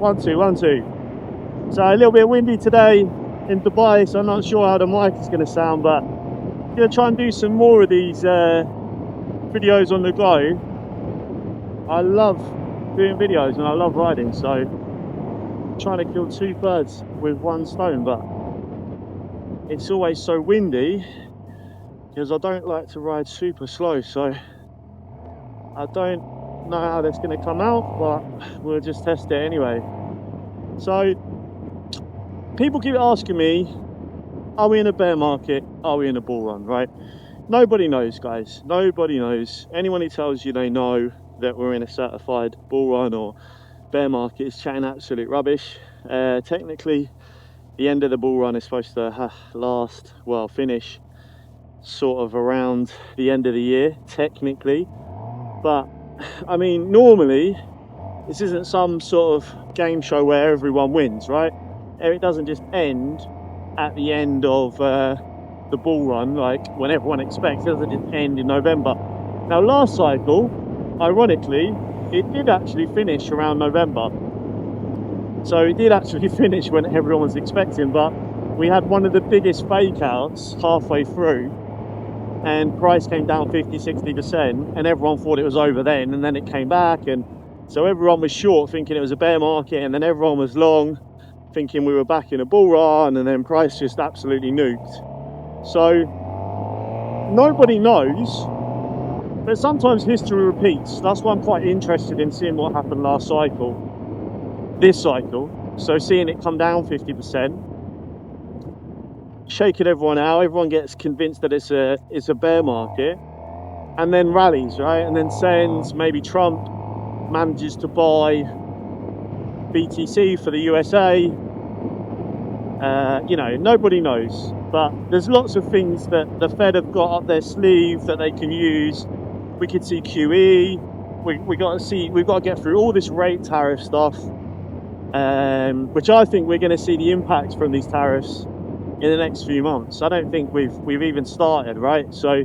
1 2 1 2. So a little bit windy today in Dubai, so I'm not sure how the mic is going to sound, but I'm going to try and do some more of these videos on the go. I love doing videos and I love riding, so I'm trying to kill two birds with one stone, but it's always so windy because I don't like to ride super slow, so I don't know how that's going to come out, but we'll just test it anyway. So people keep asking me, are we in a bear market, are we in a bull run, right? Nobody knows, guys. Nobody knows. Anyone who tells you they know that we're in a certified bull run or bear market is chatting absolute rubbish. Technically the end of the bull run is supposed to finish sort of around the end of the year, technically. But I mean, normally this isn't some sort of game show where everyone wins, right? It doesn't just end at the end of the bull run, like when everyone expects. It doesn't just end in November. Now, last cycle, ironically, it did actually finish around November. So it did actually finish when everyone was expecting, but we had one of the biggest fake outs halfway through, and price came down 50-60%, and everyone thought it was over then, and then it came back, and so everyone was short thinking it was a bear market, and then everyone was long thinking we were back in a bull run, and then price just absolutely nuked. So nobody knows, but sometimes history repeats. That's why I'm quite interested in seeing what happened last cycle, this cycle. So seeing it come down 50%, shaking everyone out, everyone gets convinced that it's a bear market, and then rallies, right? And then sends, maybe Trump manages to buy BTC for the USA. You know, nobody knows, but there's lots of things that the Fed have got up their sleeve that they can use. We could see QE. We've got to get through all this rate tariff stuff, which I think we're going to see the impact from these tariffs in the next few months. I don't think we've even started, right? So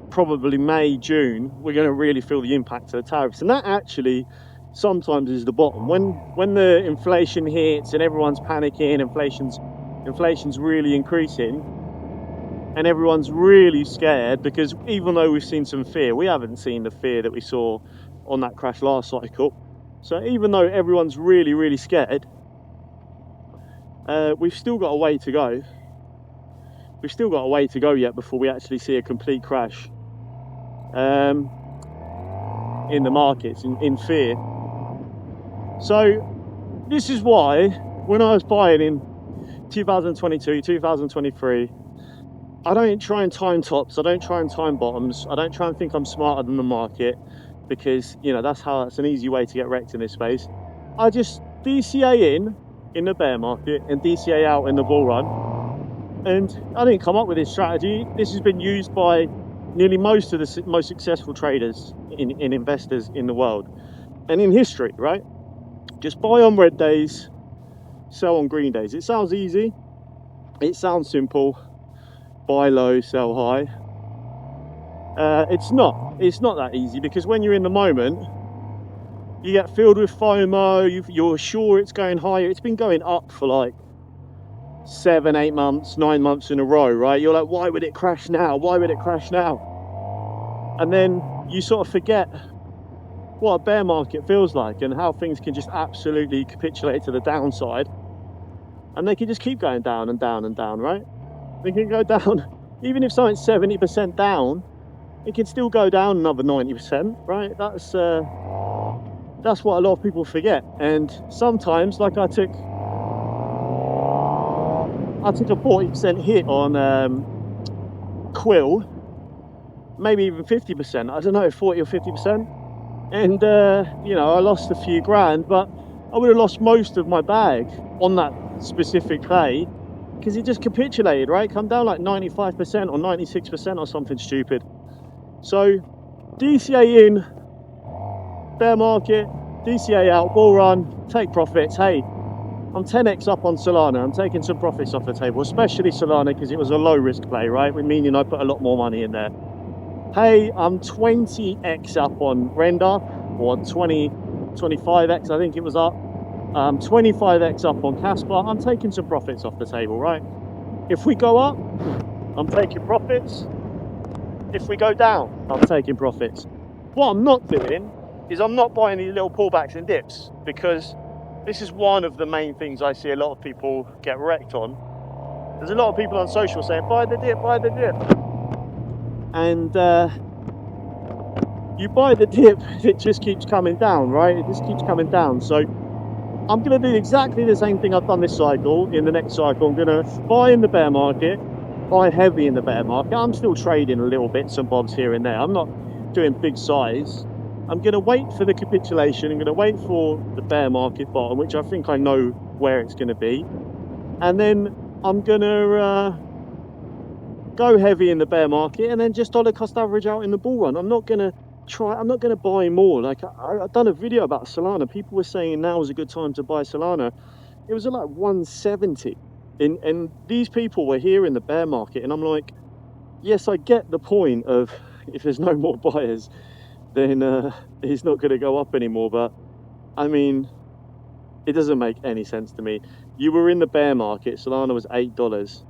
probably May, June, we're going to really feel the impact of the tariffs, and that actually sometimes is the bottom. When the inflation hits and everyone's panicking, inflation's really increasing, and everyone's really scared, because even though we've seen some fear, we haven't seen the fear that we saw on that crash last cycle. So even though everyone's really, really scared, we've still got a way to go. We've still got a way to go yet before we actually see a complete crash in the markets, in fear. So this is why when I was buying in 2022, 2023, I don't try and time tops, I don't try and time bottoms, I don't try and think I'm smarter than the market, because, you know, that's an easy way to get wrecked in this space. I just DCA in the bear market and DCA out in the bull run. And I didn't come up with this strategy. This has been used by nearly most of the most successful traders in investors in the world and in history, right? Just buy on red days, sell on green days. It sounds easy, it sounds simple. Buy low, sell high. It's not that easy, because when you're in the moment, you get filled with FOMO. You're sure it's going higher. It's been going up for like 7, 8 months, 9 months in a row, right? You're like, why would it crash now? Why would it crash now? And then you sort of forget what a bear market feels like, and how things can just absolutely capitulate to the downside, and they can just keep going down and down and down, right? They can go down, even if something's 70% down, it can still go down another 90%, right? That's what a lot of people forget. And sometimes, like I took a 40% hit on Quill, maybe even 50%, I don't know, 40 or 50%, and you know, I lost a few grand, but I would have lost most of my bag on that specific play, because it just capitulated, right? Come down like 95% or 96% or something stupid. So DCA in bear market, DCA out bull run, take profits. Hey, I'm 10x up on Solana. I'm taking some profits off the table, especially Solana, because it was a low risk play, right? Meaning I put a lot more money in there. Hey, I'm 20x up on Render, or 25x I think it was up. 25x up on Casper, I'm taking some profits off the table, right? If we go up, I'm taking profits. If we go down, I'm taking profits. What I'm not doing is I'm not buying these little pullbacks and dips, because this is one of the main things I see a lot of people get wrecked on. There's a lot of people on social saying, buy the dip, buy the dip. And you buy the dip, it just keeps coming down, right? It just keeps coming down. So I'm going to do exactly the same thing I've done this cycle. In the next cycle, I'm going to buy in the bear market, buy heavy in the bear market. I'm still trading a little bits and bobs here and there. I'm not doing big size. I'm going to wait for the capitulation. I'm going to wait for the bear market bottom, which I think I know where it's going to be. And then I'm going to go heavy in the bear market and then just dollar cost average out in the bull run. I'm not going to buy more. Like I've done a video about Solana. People were saying now is a good time to buy Solana. It was at like 170. And these people were here in the bear market. And I'm like, yes, I get the point of if there's no more buyers, then it's not going to go up anymore. But I mean, it doesn't make any sense to me. You were in the bear market. Solana was $8.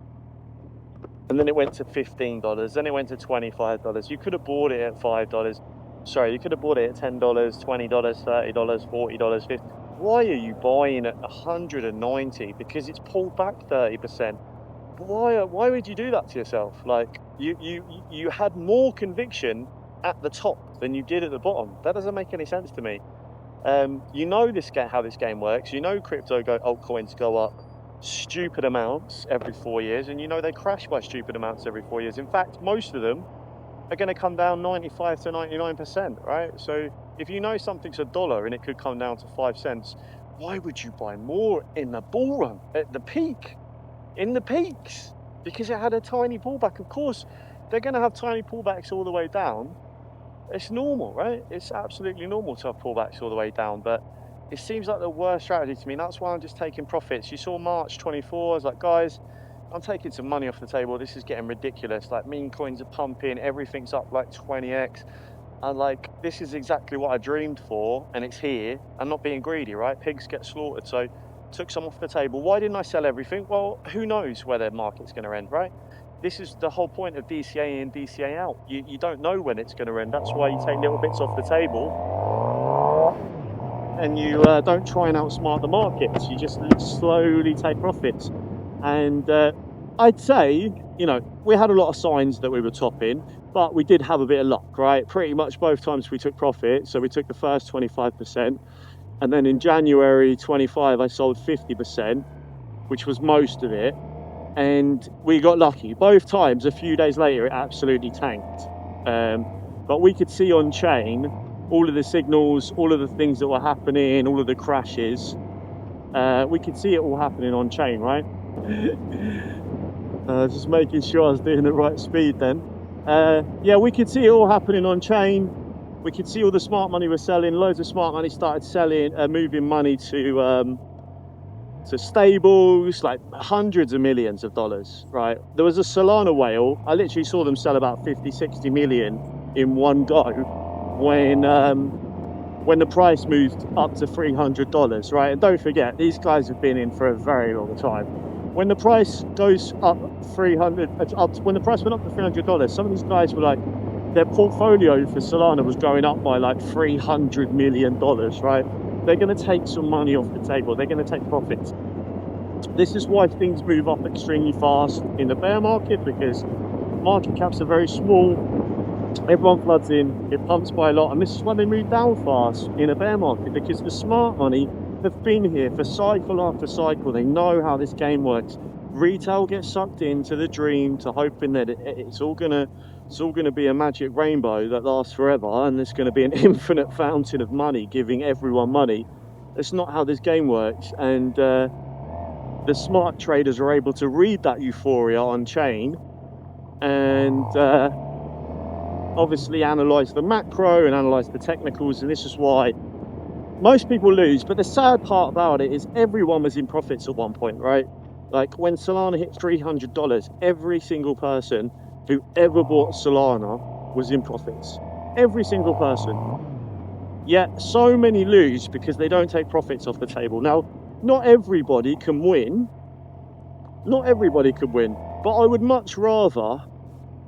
And then it went to $15. Then it went to $25. You could have bought it at $5. Sorry, you could have bought it at $10, $20, $30, $40, $50. Why are you buying at 190? Because it's pulled back 30%. Why would you do that to yourself? Like you had more conviction at the top than you did at the bottom. That doesn't make any sense to me. You know how this game works. You know altcoins go up stupid amounts every 4 years, and you know they crash by stupid amounts every 4 years. In fact, most of them are going to come down 95 to 99%, right? So if you know something's $1 and it could come down to 5 cents, why would you buy more in the bull run at the peak, in the peaks? Because it had a tiny pullback. Of course they're going to have tiny pullbacks all the way down. It's normal, right? It's absolutely normal to have pullbacks all the way down, but it seems like the worst strategy to me. And that's why I'm just taking profits. You saw March 24, I was like, guys, I'm taking some money off the table. This is getting ridiculous. Like, meme coins are pumping, everything's up like 20x. And like, this is exactly what I dreamed for, and it's here. I'm not being greedy, right? Pigs get slaughtered. So took some off the table. Why didn't I sell everything? Well, who knows where the market's going to end, right? This is the whole point of DCA in, DCA out. You don't know when it's going to end. That's why you take little bits off the table and you don't try and outsmart the markets. You just slowly take profits. And I'd say, you know, we had a lot of signs that we were topping, but we did have a bit of luck, right? Pretty much both times we took profit. So we took the first 25%. And then in January 25, I sold 50%, which was most of it. And we got lucky. Both times, a few days later, it absolutely tanked. But we could see on chain all of the signals, all of the things that were happening, all of the crashes. We could see it all happening on chain, right? Just making sure I was doing the right speed then. Yeah, we could see it all happening on chain. We could see all the smart money was selling. Loads of smart money started selling, moving money to stables, like hundreds of millions of dollars, right? There was a Solana whale. I literally saw them sell about 50, 60 million in one go when the price moved up to $300, right? And don't forget, these guys have been in for a very long time. When the price goes up when the price went up to $300, some of these guys were like, their portfolio for Solana was going up by like $300 million, right? They're going to take some money off the table. They're going to take profits. This is why things move up extremely fast in the bear market, because market caps are very small. Everyone floods in, it pumps by a lot, and this is why they move down fast in a bear market, because the smart money have been here for cycle after cycle. They know how this game works. Retail gets sucked into the dream, to hoping that it's all gonna be a magic rainbow that lasts forever, and there's going to be an infinite fountain of money giving everyone money. That's not how this game works. And the smart traders are able to read that euphoria on chain and obviously analyze the macro and analyze the technicals. And this is why most people lose. But the sad part about it is everyone was in profits at one point, right? Like when Solana hit $300, every single person who ever bought Solana was in profits. Every single person. Yet so many lose because they don't take profits off the table. Now, not everybody can win. Not everybody could win, but I would much rather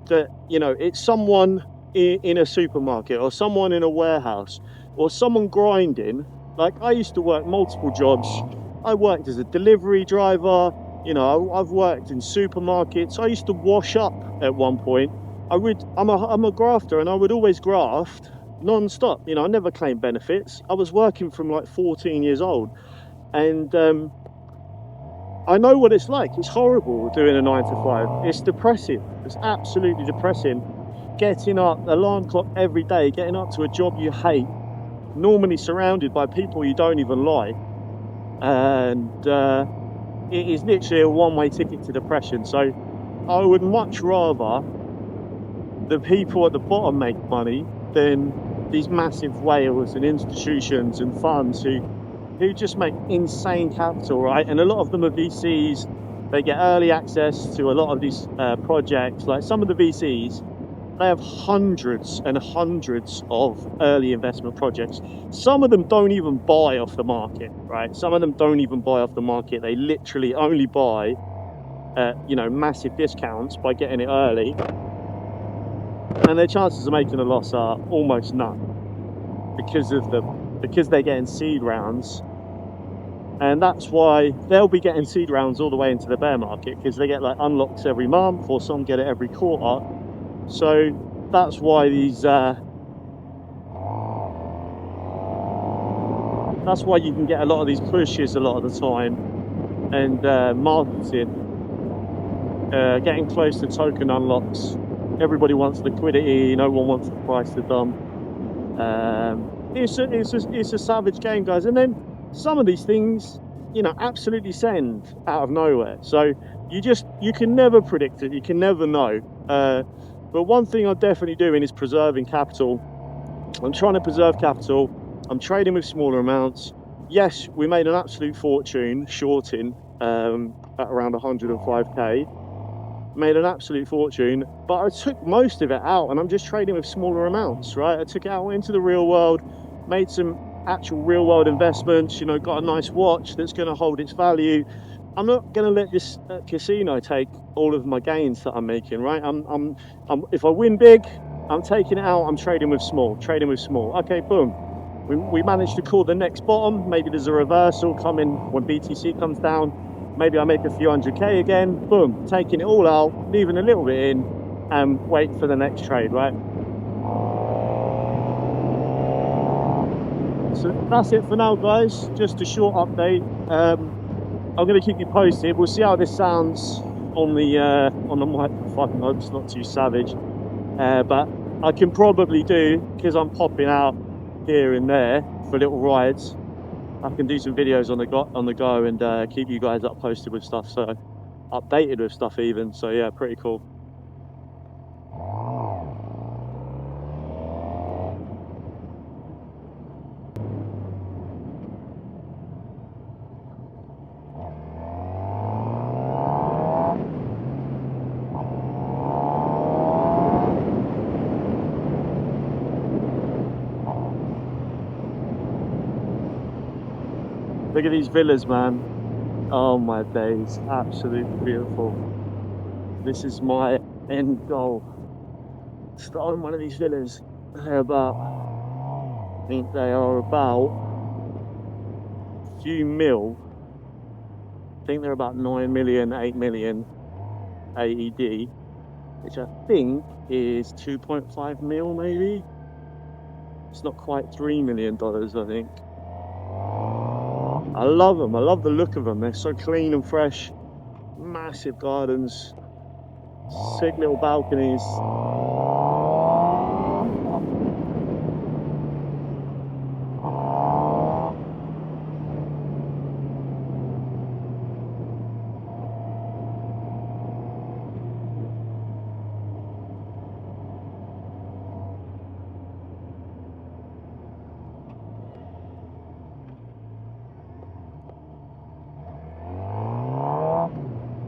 that, you know, it's someone in a supermarket or someone in a warehouse or someone grinding. Like, I used to work multiple jobs. I worked as a delivery driver, you know, I've worked in supermarkets. I used to wash up at one point. I'm a grafter, and I would always graft non-stop. You know, I never claimed benefits. I was working from like 14 years old, and I know what it's like. It's horrible doing a 9 to 5. It's depressing. It's absolutely depressing. Getting up, alarm clock every day, getting up to a job you hate, normally surrounded by people you don't even like, and it is literally a one-way ticket to depression. So I would much rather the people at the bottom make money than these massive whales and institutions and funds who just make insane capital, right? And a lot of them are VCs. They get early access to a lot of these projects. Like, some of the VCs, they have hundreds and hundreds of early investment projects. Some of them don't even buy off the market, right? Some of them don't even buy off the market. They literally only buy you know, massive discounts by getting it early, and their chances of making a loss are almost none because they're getting seed rounds. And that's why they'll be getting seed rounds all the way into the bear market, because they get like unlocks every month, or some get it every quarter. So that's why these that's why you can get a lot of these pushes a lot of the time, and marketing, getting close to token unlocks. Everybody wants liquidity, no one wants the price to dump. It's a savage game, guys. And then some of these things, you know, absolutely send out of nowhere. So you can never predict it. You can never know. But one thing I'm definitely doing is preserving capital. I'm trying to preserve capital. I'm trading with smaller amounts. Yes, we made an absolute fortune shorting at around 105k. Made an absolute fortune, but I took most of it out, and I'm just trading with smaller amounts, right? I took it out into the real world, made some actual real world investments, you know, got a nice watch that's going to hold its value. I'm not going to let this casino take all of my gains that I'm making, right? If I win big, I'm taking it out. I'm trading with small. Okay, boom. We managed to call the next bottom. Maybe there's a reversal coming when BTC comes down. Maybe I make a few 100k again. Boom, taking it all out, leaving a little bit in, and wait for the next trade, right? So that's it for now, guys. Just a short update. I'm going to keep you posted. We'll see how this sounds on the microphone. I hope it's not too savage, but I can probably do, because I'm popping out here and there for little rides, I can do some videos on the go and keep you guys up posted with stuff, so updated with stuff even. So yeah, pretty cool. Look at these villas, man. Oh my days, absolutely beautiful. This is my end goal. Starting one of these villas. They're about, I think they are about a few mil. I think they're about 9 million, 8 million AED, which I think is 2.5 mil maybe. It's not quite $3 million, I think. I love them. I love the look of them. They're so clean and fresh. Massive gardens, sick little balconies.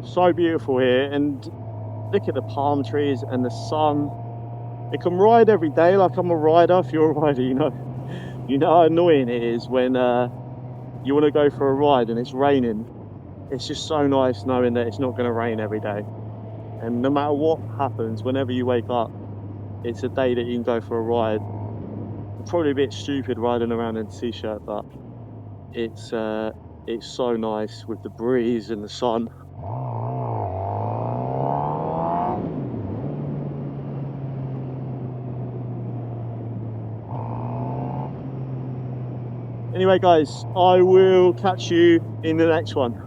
So beautiful here, and look at the palm trees and the sun. It can ride every day, like I'm a rider. If you're a rider, you know. You know how annoying it is when you want to go for a ride and it's raining. It's just so nice knowing that it's not going to rain every day. And no matter what happens, whenever you wake up, it's a day that you can go for a ride. I'm probably a bit stupid riding around in a t-shirt, but it's so nice with the breeze and the sun. Anyway, guys, I will catch you in the next one.